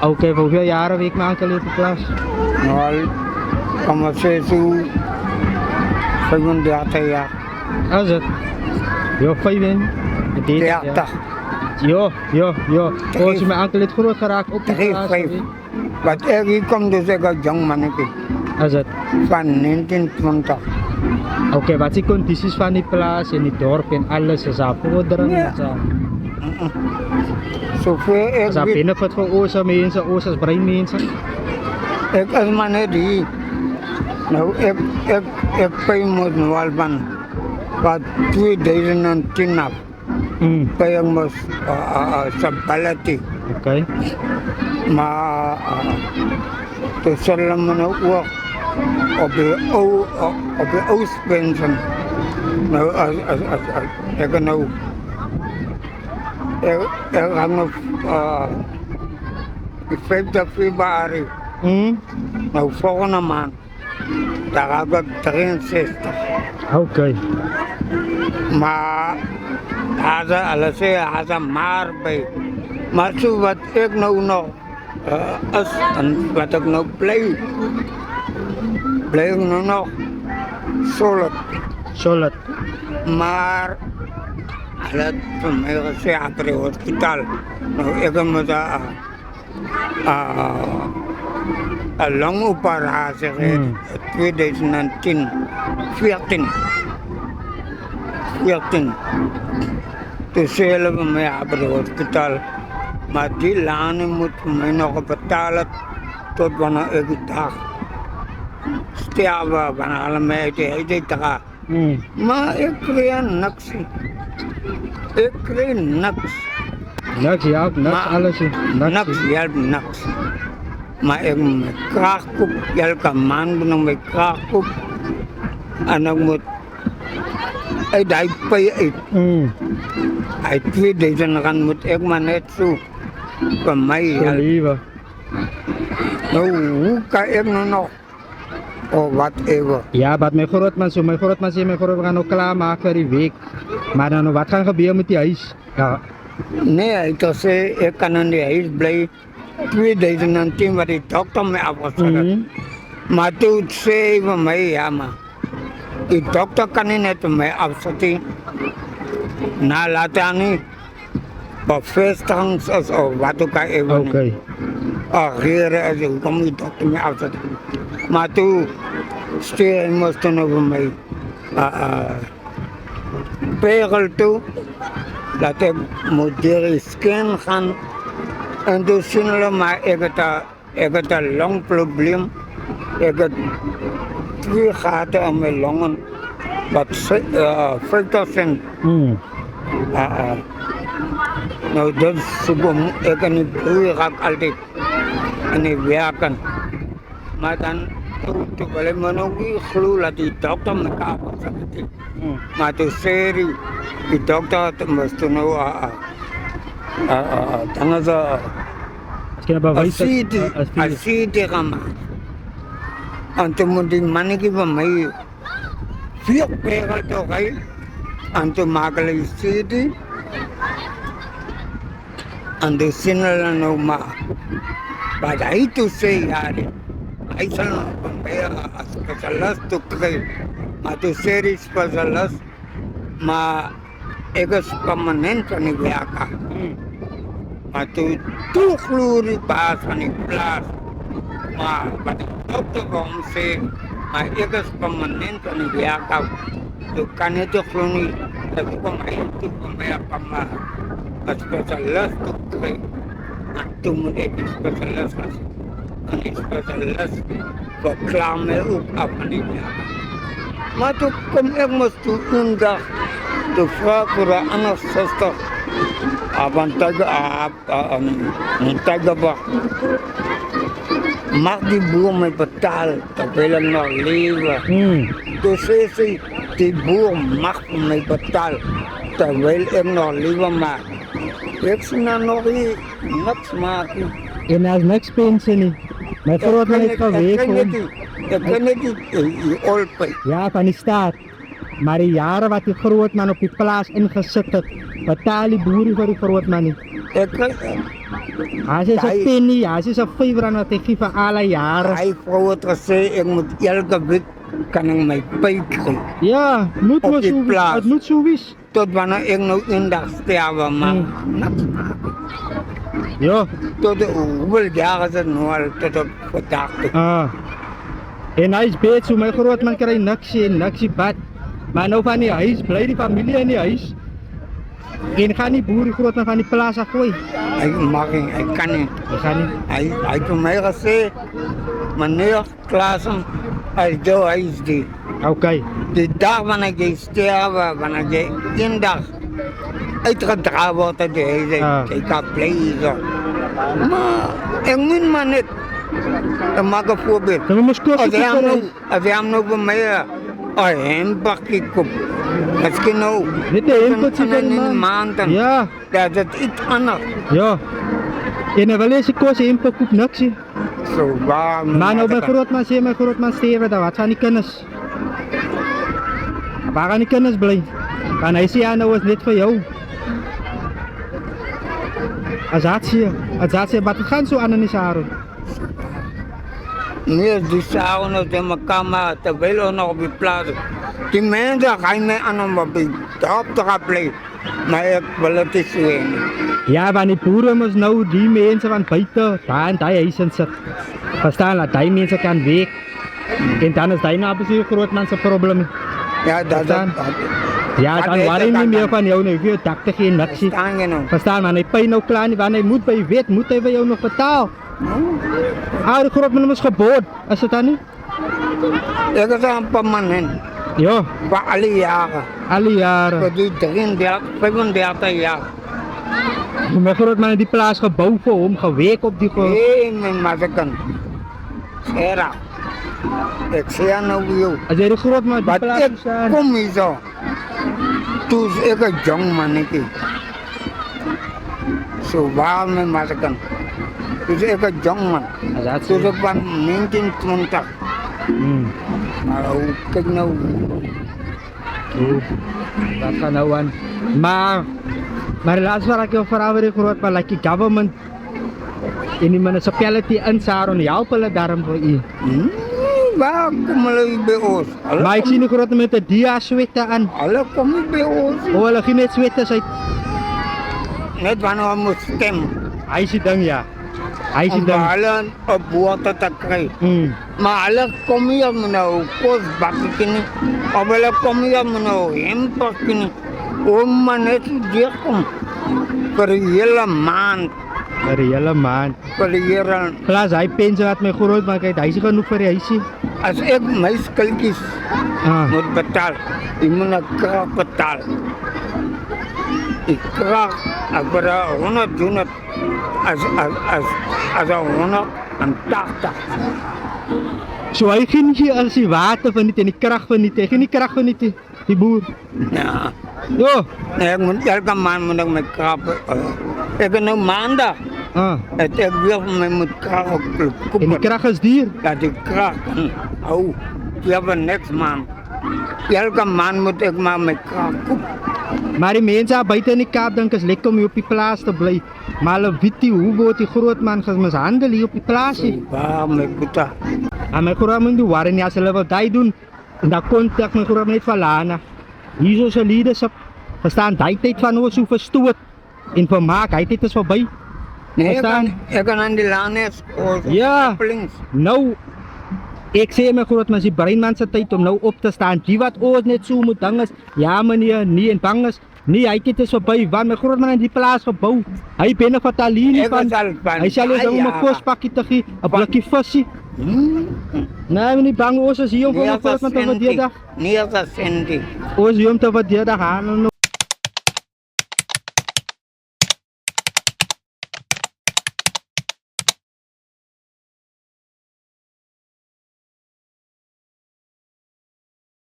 Oké, voor hoeveel jaren week maak je in klas? Nou, kom maar 6 uur, 35 jaar. Is het? Jo, 5 30, Jo. Oh, is mijn enkel lid groot geraakt op de 3, klas? 5. Wat er hier komt, dus ik een jong mannetje Is het? van 1920. Oké, wat zijn condities van die plaats en die dorp en alles? Is dat voederen? Ja. Zoveel Is ik dat weet, benefit voor onze mensen, onze breinmensen? ik is maar net hier. Nou, ik pay moet nu al van 2010 af. Pay ik moet stability. Oké. Maar toen zullen we nou ook op de oudpension. Nou, als ik nou, ik ga nog 5 februari, nou volgende maand, daar ga ik 63. Oké. Maar alles had er maar bij. Maar zo wat ik nou nog is en wat ik nou blijf ik nou nog solid. Maar dat voor mij gezegd op het hospitaal. Nou, ik moet een longoperatie gehad, 2010, 14. Toen zullen we mij op het hospitaal. Maar die lanen moet mij nog betalen tot wanneer ik dag sterven, wanneer alle mij te gaan. Maar ik kreeg niks. Niks, ja, niks, alles. Niks helpt niks. Maar ik moet mijn krachtkoep, elke maand moet ik mijn krachtkoep. En ik moet uit die pay uit. Uit 2000 rand moet ik maar net zo voor mij helpen. Nou, hoe kan ik nou nog? Of whatever. Ja, wat mijn grootman zei, we gaan ook klaarmaken voor die week. Maar dan, wat gaat gebeuren met die huis? Ja. Nee, ik zei, ik kan in die huis blijven. 2010 wat die dokter mij afgezet. Maar toen zei hij mij, ja maar, die dokter kan niet mij afzetten. Nou, laat hij niet. Bevestigings of wat ook even. Oké. Ageren als ik kom die dokter mij afzetten. Maar toen stuurde hij moest toen over mij pegel toe. Dat ik moet door scan gaan. En toen zien we maar, ik heb een longprobleem. Ik heb 2 gaten aan mijn longen. Wat 50%. Nou, dat is super. Ik kan niet broeien, ga ik altijd niet werken. Maar dan, toen wil ik me nog niet geloven dat die dokter me kan afzetten. Maar toen zei hij, die dokter moest toen nou, dan is als hij tegen mij. En toen moet die mannetje van mij 4 pegel toch uit. En toen maakte hij CD. En toen zien we nou maar. Wat hij toen zei, ja, hij zal van mij een specialist toe krijgen. Maar toen zei hij specialist, maar ik is permanent van die werken. Maar toen gloeide die baas van die plaats. Maar wat de dokter kwam zei, maar ik is permanent van die werken. Toen kan je toch gewoon niet, dat ik van mij een specialist toe krijgen. En toen moet ik een specialist gaan. En die specialist verklaar mij ook af van die werken. Maar toen kom ik me toe een dag te vragen voor een ander zuster. Een tijgerbak. Mag die boer mij betalen, terwijl ik nog leven? Toen zei ze, die boer mag mij betalen, terwijl ik nog leven maak. Ik zie nou nog hier niks maken. En als niks pensie niet. Mijn grootman heeft geweest. Ik ken niet die olpij. Ja, van die staat. Maar die jaren wat die grootman op die plaats ingesit het, betaal die boer vir die grootman nie. As is een penny, as is een R5 wat ek gee vir alle jare. Hy vrou het gesê, ek moet elke week kan ek my pay kry. Ja, moet Op maar die so wees, plaas. het moet so wees. Tot wanneer ek nou eendag sterwe, maar niks. Ja, Tot hoeveel jaar is het nou al tot op vandaag toe? en hy is beet, so my grootman kry niksie bad. Maar nou van die huis, bly die familie in die huis. En gaan die boer die grootman van die plaas afgooi. Hy mag nie, hy kan nie. Hy gaan nie. Hy het vir my gesê, meneer Klaasen, hy is die. Okay. Die dag wanneer jy sterwe, wanneer jy eendag uitgedra word uit die huis, jy kan bly hier. Maar ek moet maar net, ek maak een voorbeeld. Dan moet koop As hy hom nou vir my een hembakkie koop, miskien nou, Net een hembakkie in vir die een maand. maand, Ja, dat is iets anders. ja. En dan wil jy sy kos en koop niksie. So waar, Maar nou my grootman sê, my grootman sterwe, dan wat gaan die kinders? Waar gaan die kinders bly? Want hy sê, ja, nou is net vir jou. As dat sê, wat het gaan so aan in die Saro? Nee, die samen uit in mijn kamer, terwijl we nog op die plaats. Die mensen gaan mij aan om op die dorp te gaan blijven. Maar ik wil het niet zien. Ja, want die boere moes nou die mense van buiten daar in die huis in sit. Verstaan, dat die mense kan weg. En dan is die nou besie grootman se probleem. Ja, dat is Verstaan? dat. Ja, dan worry nie meer van jou nie, vir dak te gee niksie. Staan je nou? Verstaan, maar hy pay nou klaar nie, want hy moet by wet, moet hy vir jou nog betaal. Die grootman is geboord, is dit dan nie? Ik is een permanent. Ja, Voor alle jaren. alle jare. Voor die 33, 35 jaar. My grootman het die plaas gebou vir hom, gewerk op die Hé, mijn maatje. Era. Ik zeg nou voor jou. As jy die grootman die Wat plaas ik staan. kom hier zo. Toen is ik een jong mannetje. Zo waar mijn maatje. Toen is ik een jong man. As dat Toen sê. ik van 1920. Maar hoe kijk nou. Dat gaan nou aan. Maar laat waar ek jou vra oor die grootman, like die government en die municipality in Saron help hulle daarom vir u. Waar komen jullie bij ons? Maar ek sien die grootman met 'n dia swette aan. Alle komen bij ons. O, hulle gee net swette uit. Net wanneer we moeten stemmen. Hy sê ding ja. Hy sê Om ding. alle op water te krijgen. Maar alle komen hier met nou kostbakken niet. Of alle komen hier met nou hempakken niet. Om maar net hier kom. Voor de hele maand. Vir die hele maand. Voor de hele... Plus hy pensie wat my grootman kyk, hy is genoeg vir die huisie. Als ik mijn skulkjes moet betalen, ik moet een kracht betalen. Ik kracht, ik word 100, als 180. So hy gee nie as die water van niet en die krag van niet, hy gee nie krag van niet, die boer. Ja. Jo. Nee, ik moet elke maand moet ik mijn kracht. Ik heb nu maandag. Ik wil van mij moet kracht En die kopen. krag is duur. Dat die kracht kan hou. Ik heb een niks man. Elke maand moet ik maar mijn kracht kopen. Maar die mense daar buite in die Kaap dink is lekker om hier op die plaas te bly. Maar hulle weet nie hoe word die grootman mishandel hier op die plaas nie. Waar mijn boete. En my grootman die worry nie as hulle wil daai doen. En dan kontak my grootman net van Lana. Hier is 'n leadership. Verstaan, daai tyd van ons so verstoot en vermaak, hy tyd is verby. Nee, Verstaan? ik kan aan die lanes. Ja. Links. Nou ek sê my grootman se breinman se tyd om nou op te staan. Die wat ons net so moet ding is. Ja meneer, nie en bang is. Nee, hy tyd is verby. Want my grootman het die plaas gebou. Hy benefit alleen Ik van. was al van. Hy sal ons om 'n kospakkie te gee, 'n blikkie visie. Nee, nie bang ons is hier om vir my grootman te verdedig. Nee, dat is Sandy. Ons hier om te verdedig aan